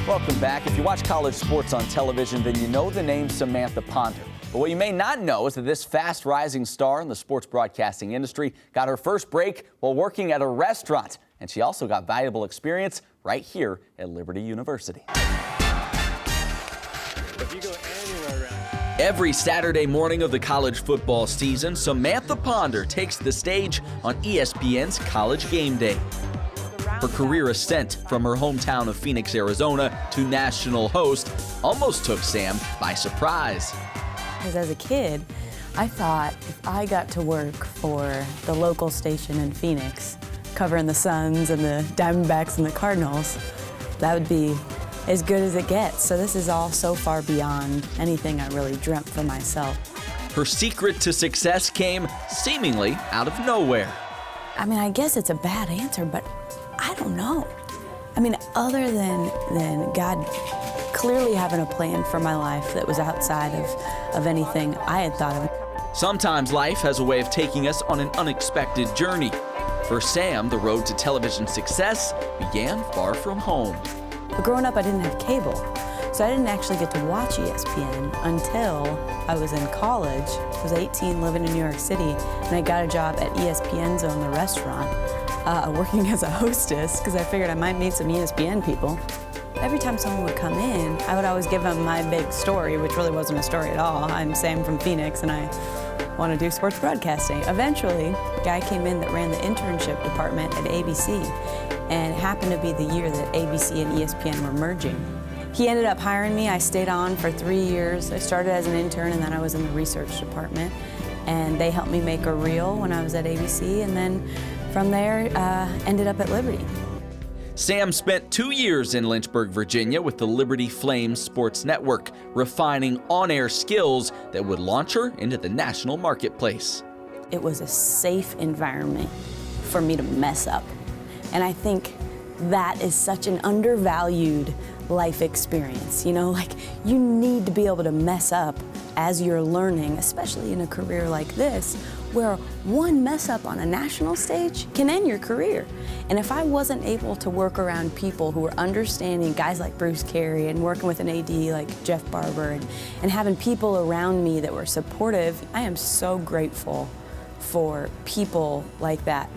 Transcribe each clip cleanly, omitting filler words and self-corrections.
Welcome back. If you watch college sports on television, then you know the name Samantha Ponder. But what you may not know is that this fast-rising star in the sports broadcasting industry got her first break while working at a restaurant. And she also got valuable experience right here at Liberty University. If you go anywhere around. Every Saturday morning of the college football season, Samantha Ponder takes the stage on ESPN's College Game Day. Her career ascent from her hometown of Phoenix, Arizona to national host almost took Sam by surprise. Because as a kid, I thought if I got to work for the local station in Phoenix, covering the Suns and the Diamondbacks and the Cardinals, that would be as good as it gets. So this is all so far beyond anything I really dreamt for myself. Her secret to success came seemingly out of nowhere. I mean, I guess it's a bad answer, but I don't know. I mean, other than God clearly having a plan for my life that was outside of anything I had thought of. Sometimes life has a way of taking us on an unexpected journey. For Sam, the road to television success began far from home. But growing up, I didn't have cable, so I didn't actually get to watch ESPN until I was in college. I was 18, living in New York City, and I got a job at ESPN Zone, the restaurant, working as a hostess, because I figured I might meet some ESPN people. Every time someone would come in, I would always give them my big story, which really wasn't a story at all. I'm Sam from Phoenix, and I want to do sports broadcasting. Eventually, a guy came in that ran the internship department at ABC, and it happened to be the year that ABC and ESPN were merging. He ended up hiring me. I stayed on for 3 years. I started as an intern, and then I was in the research department, and they helped me make a reel when I was at ABC, and then from there, ended up at Liberty. Sam spent 2 years in Lynchburg, Virginia with the Liberty Flames Sports Network, refining on-air skills that would launch her into the national marketplace. It was a safe environment for me to mess up. And I think that is such an undervalued life experience. You know, like, you need to be able to mess up as you're learning, especially in a career like this, where one mess up on a national stage can end your career. And if I wasn't able to work around people who were understanding, guys like Bruce Carey, and working with an AD like Jeff Barber, and having people around me that were supportive, I am so grateful for people like that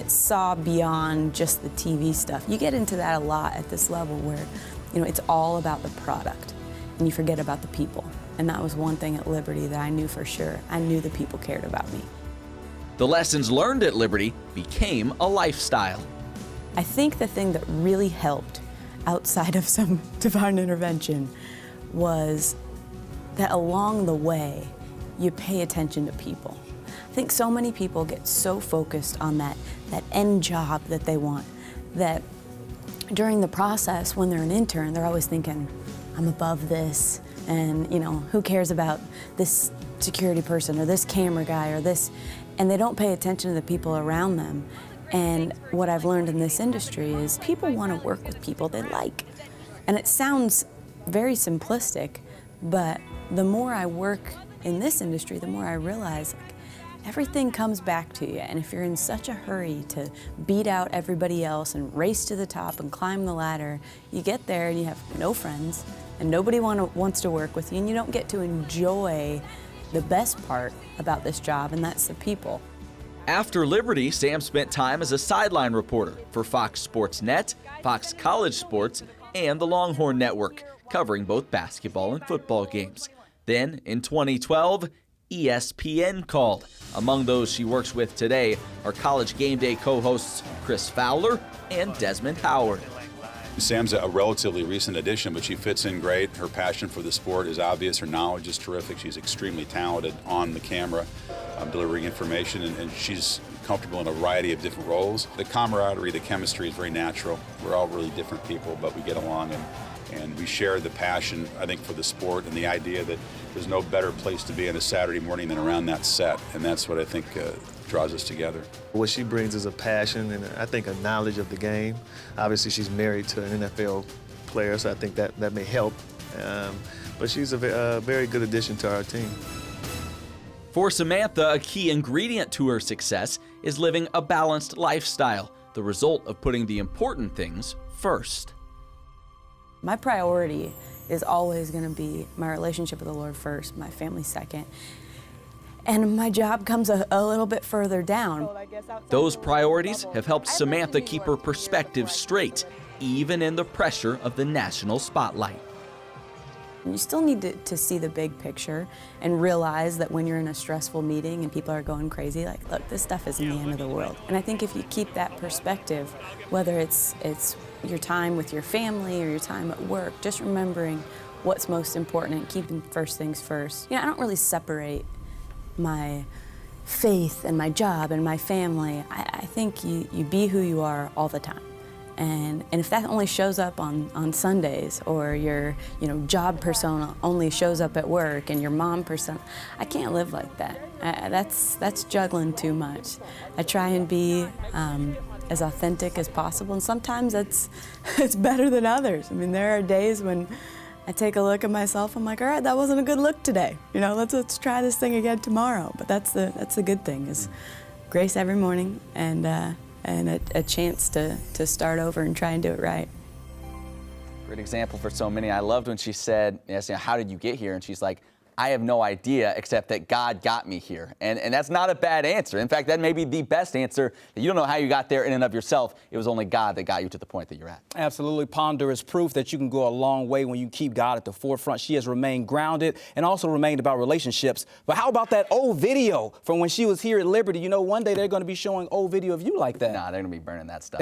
saw beyond just the TV stuff. You get into that a lot at this level where, you know, it's all about the product and you forget about the people. And that was one thing at Liberty that I knew for sure. I knew the people cared about me. The lessons learned at Liberty became a lifestyle. I think the thing that really helped outside of some divine intervention was that along the way, you pay attention to people. I think so many people get so focused on that end job that they want, that during the process, when they're an intern, they're always thinking, I'm above this, and, you know, who cares about this security person or this camera guy or this, and they don't pay attention to the people around them. And what I've learned in this industry is people want to work with people they like. And it sounds very simplistic, but the more I work in this industry, the more I realize, like, everything comes back to you. And if you're in such a hurry to beat out everybody else and race to the top and climb the ladder, you get there and you have no friends, and nobody wants to work with you, and you don't get to enjoy the best part about this job, and that's the people. After Liberty, Sam spent time as a sideline reporter for Fox Sports Net, Fox College Sports, and the Longhorn Network, covering both basketball and football games. Then, in 2012, ESPN called. Among those she works with today are College Game Day co-hosts Chris Fowler and Desmond Howard. Sam's a relatively recent addition, but she fits in great. Her passion for the sport is obvious. Her knowledge is terrific. She's extremely talented on the camera, delivering information, and she's comfortable in a variety of different roles. The camaraderie, the chemistry is very natural. We're all really different people, but we get along, and we share the passion, I think, for the sport and the idea that there's no better place to be on a Saturday morning than around that set, and that's what I think draws us together. What she brings is a passion and I think a knowledge of the game. Obviously, she's married to an NFL player, so I think that may help. But she's a very good addition to our team. For Samantha, a key ingredient to her success is living a balanced lifestyle, the result of putting the important things first. My priority is always going to be my relationship with the Lord first, my family second, and my job comes a little bit further down. Those priorities have helped Samantha keep her perspective straight, even in the pressure of the national spotlight. You still need to see the big picture and realize that when you're in a stressful meeting and people are going crazy, like, look, this stuff isn't the end of the world. And I think if you keep that perspective, whether it's your time with your family or your time at work, just remembering what's most important and keeping first things first. You know, I don't really separate my faith and my job and my family. I think you be who you are all the time. And if that only shows up on Sundays, or your job persona only shows up at work, and your mom persona, I can't live like that. That's juggling too much. I try and be as authentic as possible, and sometimes it's better than others. I mean, there are days when I take a look at myself, I'm like, all right, that wasn't a good look today. You know, let's try this thing again tomorrow. But that's the good thing, is grace every morning, and a chance to start over and try and do it right. Great example for so many. I loved when she said, yes, how did you get here? And she's like, I have no idea, except that God got me here. And that's not a bad answer. In fact, that may be the best answer. You don't know how you got there in and of yourself. It was only God that got you to the point that you're at. Absolutely. Ponder is proof that you can go a long way when you keep God at the forefront. She has remained grounded and also remained about relationships. But how about that old video from when she was here at Liberty? You know, one day they're going to be showing old video of you like that. Nah, they're going to be burning that stuff.